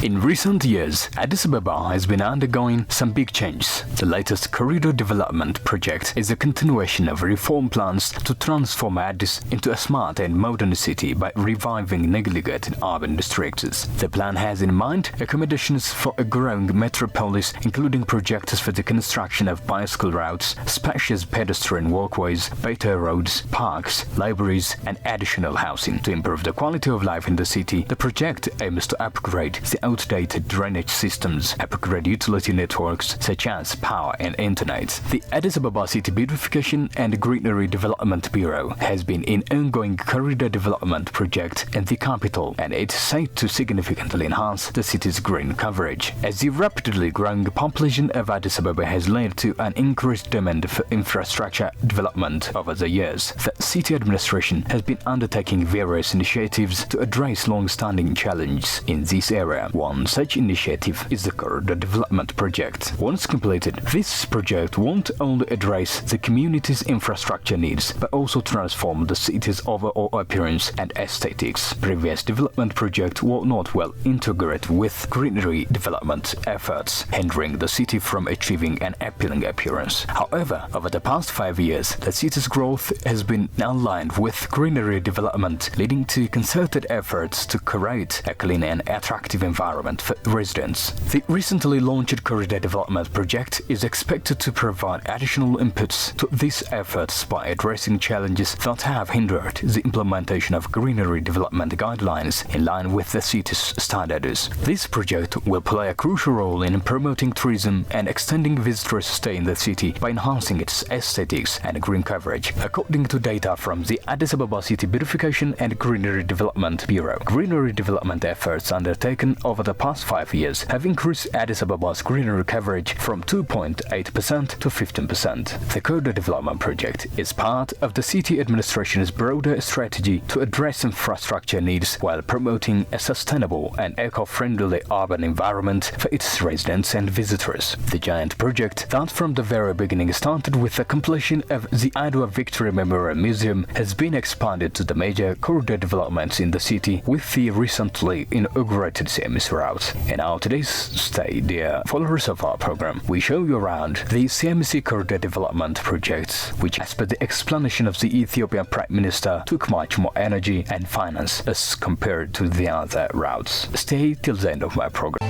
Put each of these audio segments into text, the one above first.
In recent years, Addis Ababa has been undergoing some big changes. The latest corridor development project is a continuation of reform plans to transform Addis into a smart and modern city by reviving neglected urban districts. The plan has in mind accommodations for a growing metropolis, including projects for the construction of bicycle routes, spacious pedestrian walkways, better roads, parks, libraries, and additional housing. To improve the quality of life in the city, the project aims to upgrade the outdated drainage systems, upgrade utility networks such as power and internet. The Addis Ababa City Beautification and Greenery Development Bureau has been in ongoing corridor development project in the capital, and it's said to significantly enhance the city's green coverage. As the rapidly growing population of Addis Ababa has led to an increased demand for infrastructure development over the years, the city administration has been undertaking various initiatives to address long-standing challenges in this area. One such initiative is the corridor development project. Once completed, this project won't only address the community's infrastructure needs, but also transform the city's overall appearance and aesthetics. Previous development projects were not well integrated with greenery development efforts, hindering the city from achieving an appealing appearance. However, over the past 5 years, the city's growth has been aligned with greenery development, leading to concerted efforts to create a clean and attractive environment for residents. The recently launched corridor development project is expected to provide additional inputs to these efforts by addressing challenges that have hindered the implementation of greenery development guidelines in line with the city's standards. This project will play a crucial role in promoting tourism and extending visitors' stay in the city by enhancing its aesthetics and green coverage. According to data from the Addis Ababa City Beautification and Greenery Development Bureau, greenery development efforts undertaken over the past 5 years have increased Addis Ababa's greenery coverage from 2.8% to 15%. The corridor development project is part of the city administration's broader strategy to address infrastructure needs while promoting a sustainable and eco-friendly urban environment for its residents and visitors. The giant project that from the very beginning started with the completion of the Adwa Victory Memorial Museum has been expanded to the major corridor developments in the city with the recently inaugurated CMC route. In our today's stay, dear followers of our program, we show you around the CMC corridor development project, which, as per the explanation of the Ethiopian Prime Minister, took much more energy and finance as compared to the other routes. Stay till the end of my program.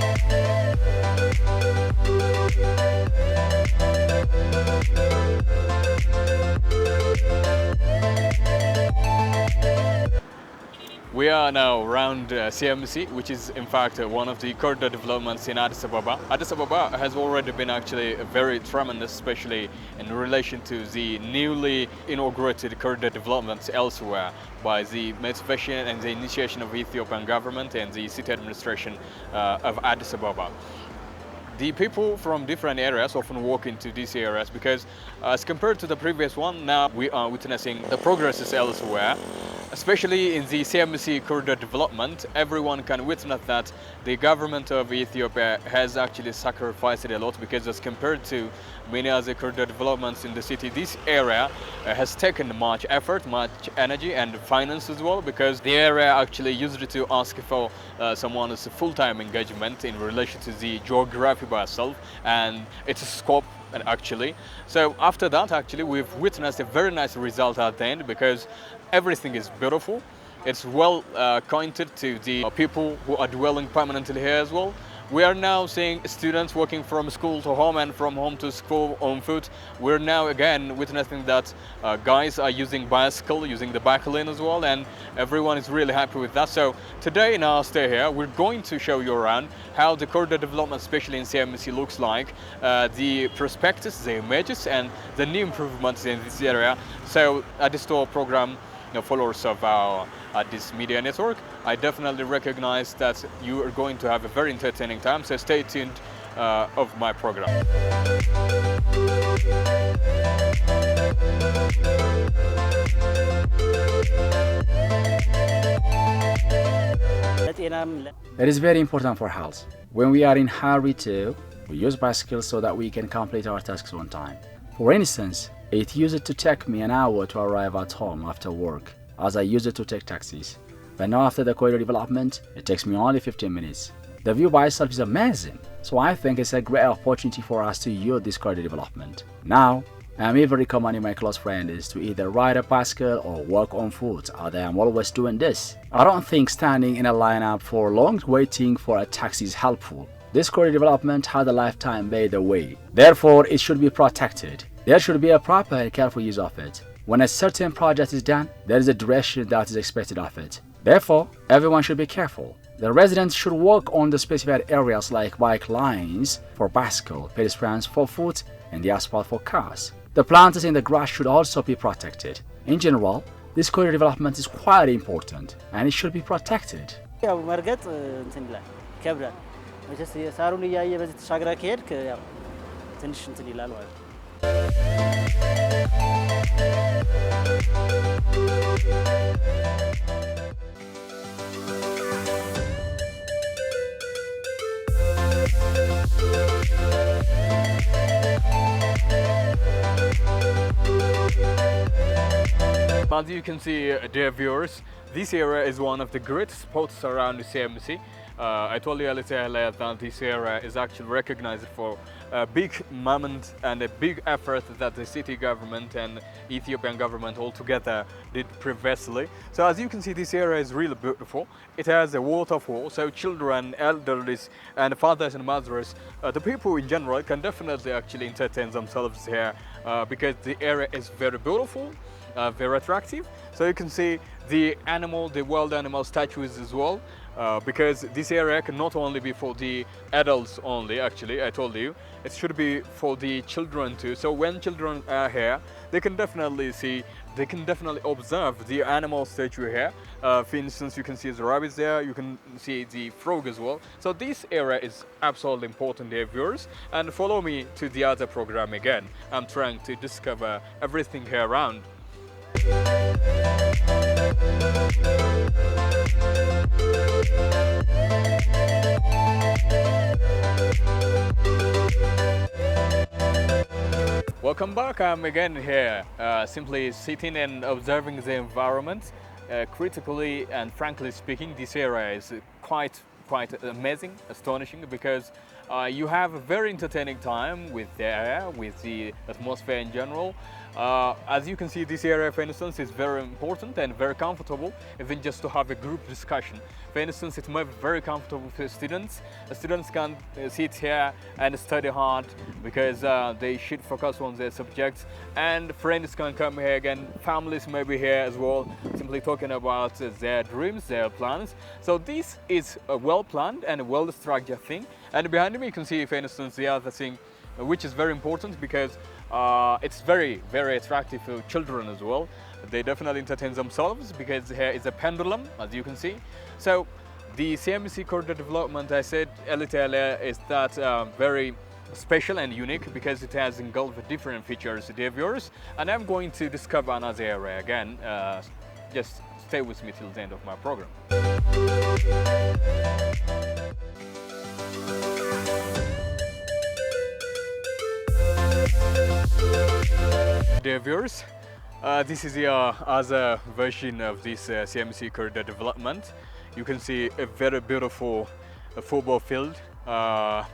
We are now around CMC, which is in fact one of the corridor developments in Addis Ababa. Addis Ababa has already been actually very tremendous, especially in relation to the newly inaugurated corridor developments elsewhere by the motivation and the initiation of the Ethiopian government and the city administration of Addis Ababa. The people from different areas often walk into these areas because as compared to the previous one, now we are witnessing the progresses elsewhere. Especially in the CMC corridor development, everyone can witness that the government of Ethiopia has actually sacrificed a lot, because as compared to many other corridor developments in the city, this area has taken much effort, much energy and finance as well, because the area actually used to ask for someone's full-time engagement in relation to the geography by itself and its scope. And actually, so after that, actually, we've witnessed a very nice result at the end, because everything is beautiful. It's well acquainted to the people who are dwelling permanently here as well. We are now seeing students walking from school to home and from home to school on foot. We're now again witnessing that guys are using bicycle, using the bike lane as well, and everyone is really happy with that. So today in our stay here, we're going to show you around how the corridor development, especially in CMC, looks like, the prospectus, the images, and the new improvements in this area. So at this tour program, followers of our Addis Media Network, I definitely recognize that you are going to have a very entertaining time, so stay tuned of my program. It is very important for health. When we are in hurry too, we use bicycles so that we can complete our tasks on time. For instance, it used to take me an hour to arrive at home after work, as I used it to take taxis. But now after the corridor development, it takes me only 15 minutes. The view by itself is amazing, so I think it's a great opportunity for us to use this corridor development. Now, I'm even recommending my close friends to either ride a bicycle or walk on foot, although I'm always doing this. I don't think standing in a lineup for long waiting for a taxi is helpful. This corridor development had a lifetime by the way. Therefore, it should be protected. There should be a proper and careful use of it. When a certain project is done, there is a duration that is expected of it. Therefore, everyone should be careful. The residents should walk on the specified areas like bike lanes for bicycle, pedestrians for foot, and the asphalt for cars. The plants in the grass should also be protected. In general, this corridor development is quite important and it should be protected. ያው መርገጥ እንትን ይላል ይከብዳል መቼስ ሳሩን እያየ በዚህ ተሻግራ ከሄድክ ያው ትንሽ እንትን ይላል ማለት ነው። As you can see, dear viewers, this area is one of the greatest spots around the CMC. I told you earlier that this area is actually recognized for a big moment and a big effort that the city government and Ethiopian government all together did previously. So as you can see, this area is really beautiful. It has a waterfall, so children, elderly, and fathers and mothers, the people in general can definitely actually entertain themselves here because the area is very beautiful. Very attractive. So you can see the wild animal statues as well, because this area can not only be for the adults only, actually, I told you, it should be for the children too. So when children are here, they can definitely observe the animal statue here. For instance, you can see the rabbits there, you can see the frog as well. So this area is absolutely important, dear viewers, and follow me to the other program again. I'm trying to discover everything here around. Welcome back. I'm again here, simply sitting and observing the environment. Critically and frankly speaking, this area is quite amazing, astonishing, because you have a very entertaining time with the air, with the atmosphere in general. As you can see, this area, for instance, is very important and very comfortable, even just to have a group discussion. For instance, it might be very comfortable for students. The students can sit here and study hard because they should focus on their subjects, and friends can come here again. Families may be here as well, simply talking about their dreams, their plans. So this is a well-planned and a well-structured thing. And behind me, you can see, for instance, the other thing, which is very important because it's very attractive for children as well. They definitely entertain themselves because here is a pendulum, as you can see. So the CMC corridor development, I said earlier, is that very special and unique because it has engulfed different features, dear viewers. And I'm going to discover another area again. Just stay with me till the end of my program. Dear viewers, this is the other version of this CMC corridor development. You can see a very beautiful football field.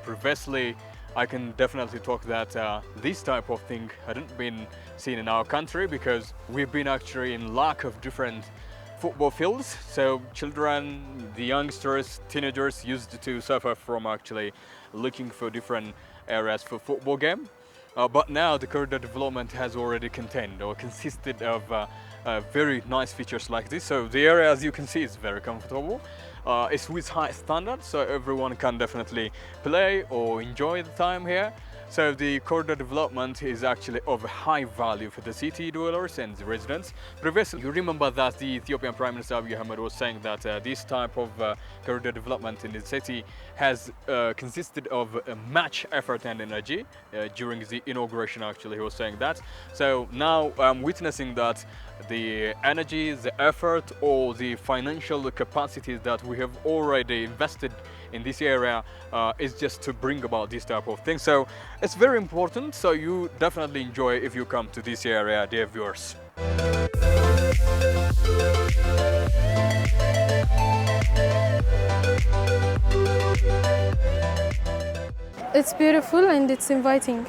Previously, I can definitely talk that this type of thing hadn't been seen in our country because we've been actually in lack of different football fields. So children, the youngsters, teenagers used to suffer from actually looking for different areas for football game. But now the corridor development has already contained or consisted of very nice features like this. So the area, as you can see, is very comfortable. It's with high standards, so everyone can definitely play or enjoy the time here. So the corridor development is actually of high value for the city dwellers and the residents. Previously, you remember that the Ethiopian Prime Minister Abiy Ahmed was saying that this type of corridor development in the city has consisted of much effort and energy during the inauguration. Actually, he was saying that. So now I'm witnessing that the energy, the effort, or the financial capacities that we have already invested in this area is just to bring about this type of thing. So it's very important, so you definitely enjoy if you come to this area, dear viewers. It's beautiful and it's inviting,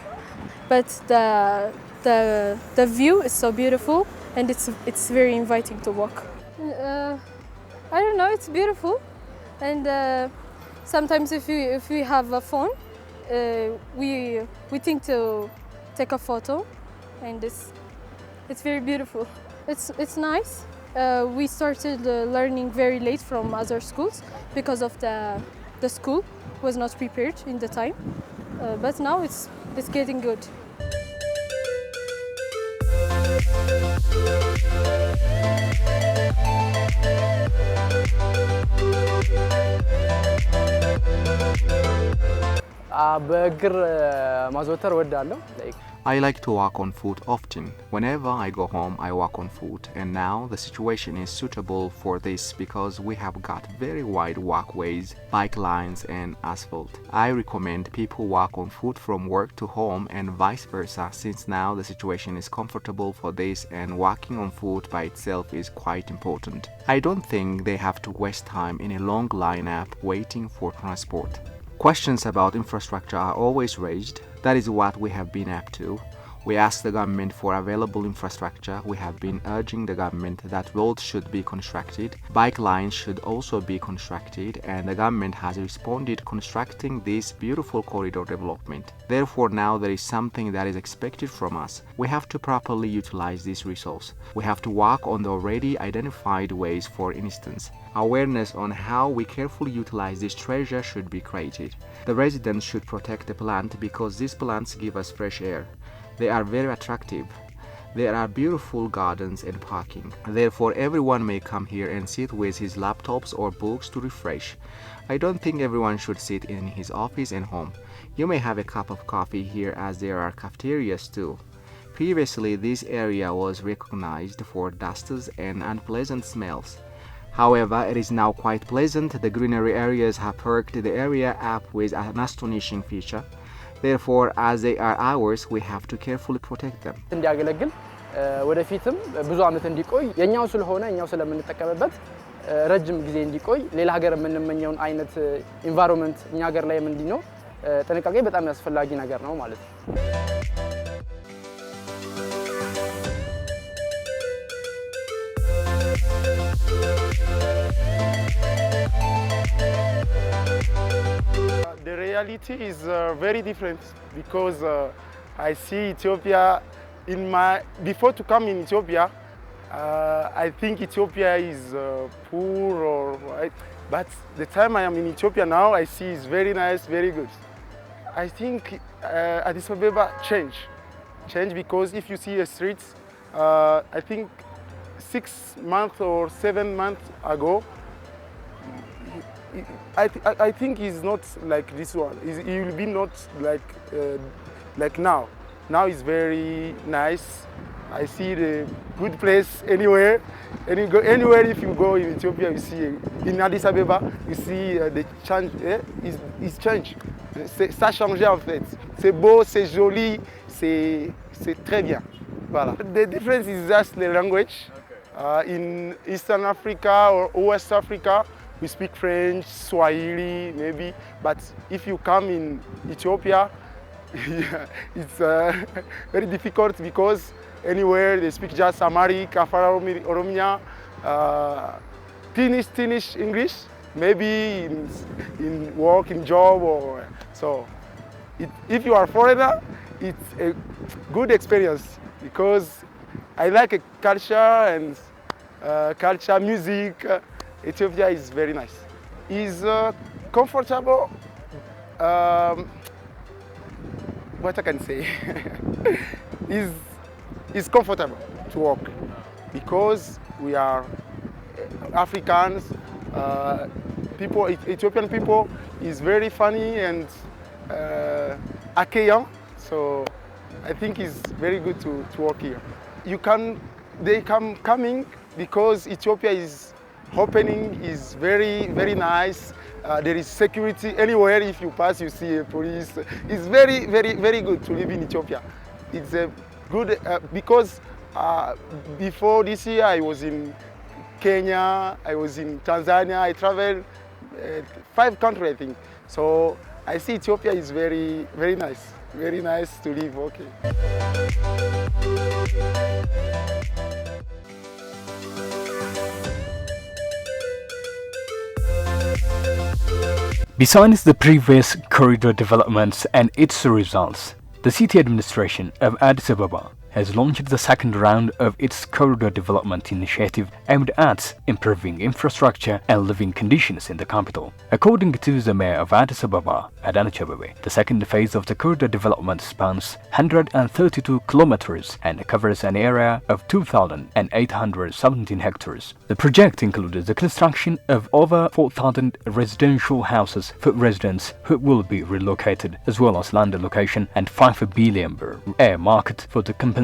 but the view is so beautiful and it's very inviting to walk. I don't know, it's beautiful, and sometimes if we have a phone, we think to take a photo, and it's very beautiful. It's nice. We started learning very late from other schools because of the school was not prepared in the time, but now it's getting good. በእግር ማዘውተር እወዳለሁ። I like to walk on foot often. Whenever I go home, I walk on foot, and now the situation is suitable for this because we have got very wide walkways, bike lines, and asphalt. I recommend people walk on foot from work to home and vice versa, since now the situation is comfortable for this and walking on foot by itself is quite important. I don't think they have to waste time in a long lineup waiting for transport. Questions about infrastructure are always raised. That is what we have been up to. We asked the government for available infrastructure. We have been urging the government that roads should be constructed, bike lines should also be constructed, and the government has responded constructing this beautiful corridor development. Therefore, now there is something that is expected from us. We have to properly utilize this resource. We have to work on the already identified ways. For instance, awareness on how we carefully utilize this treasure should be created. The residents should protect the plant because these plants give us fresh air. They are very attractive. There are beautiful gardens and parking. Therefore, everyone may come here and sit with his laptops or books to refresh. I don't think everyone should sit in his office and home. You may have a cup of coffee here as there are cafeterias too. Previously, this area was recognized for dust and unpleasant smells. However, it is now quite pleasant. The greenery areas have perked the area up with an astonishing feature. Therefore, as they are ours, we have to carefully protect them. እንዲያገለግል ወደፊትም ብዙ አመት እንዲቆይ የኛው ስለሆነ እኛው ስለምንጠቀምበት ረጅም ጊዜ እንዲቆይ ሌላ ሀገር የምንመኘውን አይነት ኢንቫይሮንመንት እኛ ሀገር ላይ እንዲኖር ጥንቃቄ በጣም ያስፈልጋጊ ነገር ነው ማለት ነው። The reality is very different because I see Ethiopia before to come in Ethiopia, I think Ethiopia is poor but the time I am in Ethiopia now, I see is very nice, very good. I think Addis Ababa change because if you see the streets, I think 6 months or 7 months ago, I think it's not like this one. It will be not like now. Now it's very nice. I see the good place anywhere. Anywhere if you go in Ethiopia, you see in Addis Ababa, you see the change. It's changed. Ça a changé en fait. C'est beau, c'est joli, c'est très bien. Voilà. The difference is just the language. In Eastern Africa or West Africa, we speak French, Swahili, maybe. But if you come in Ethiopia, it's very difficult because anywhere they speak just Amharic, Afar Oromia, Finnish English, maybe in work, in job, or so. If you are foreigner, it's a good experience because I like a culture and music. Ethiopia is very nice. It's comfortable. What I can say is comfortable to walk because we are Africans. Ethiopian people is very funny and accueillant. So I think it's very good to walk here. They coming because Ethiopia is opening is very nice. There is security anywhere. If you pass, you see a police. It's very good to live in Ethiopia. It's a good because before this year I was in Kenya, I was in Tanzania. I traveled 5 countries, I think. So I see Ethiopia is very, very nice to live. Okay. Besides the previous corridor developments and its results, the city administration of Addis Ababa has launched the second round of its corridor development initiative aimed at improving infrastructure and living conditions in the capital. According to the mayor of Addis Ababa, Addis Ababa, the second phase of the corridor development spans 132 kilometers and covers an area of 2,817 hectares. The project included the construction of over 4,000 residential houses for residents who will be relocated, as well as land allocation and 5 billion birr air market for the compensation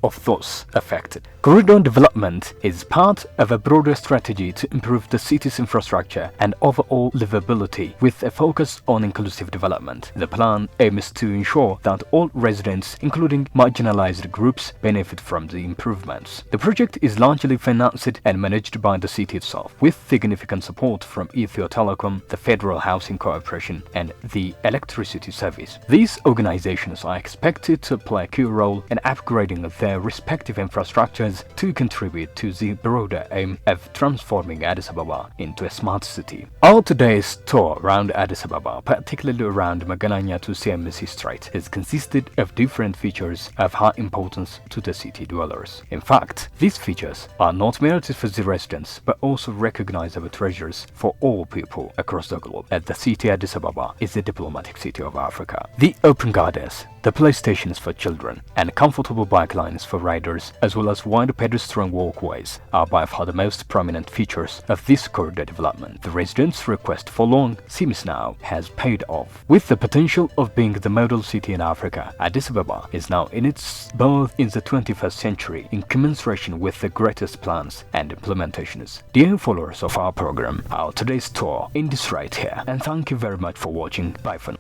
of those affected. Corridor development is part of a broader strategy to improve the city's infrastructure and overall livability with a focus on inclusive development. The plan aims to ensure that all residents, including marginalized groups, benefit from the improvements. The project is largely financed and managed by the city itself, with significant support from Ethio Telecom, the Federal Housing Corporation, and the Electricity Service. These organizations are expected to play a key role in upgrading their respective infrastructures to contribute to the broader aim of transforming Addis Ababa into a smart city. Our today's tour around Addis Ababa, particularly around Magananya to CMC Strait, has consisted of different features of high importance to the city dwellers. In fact, these features are not merely for the residents, but also recognizable treasures for all people across the globe, as the city Addis Ababa is the diplomatic city of Africa. The open gardens, the play stations for children, and comfortable bike lanes for riders, as well as wide pedestrian walkways, are by far the most prominent features of this corridor development. The residents' request for long seems now has paid off. With the potential of being the model city in Africa, Addis Ababa is now in its birth in the 21st century in commensuration with the greatest plans and implementations. Dear followers of our program, our today's tour ends right here, and thank you very much for watching. Bye for now.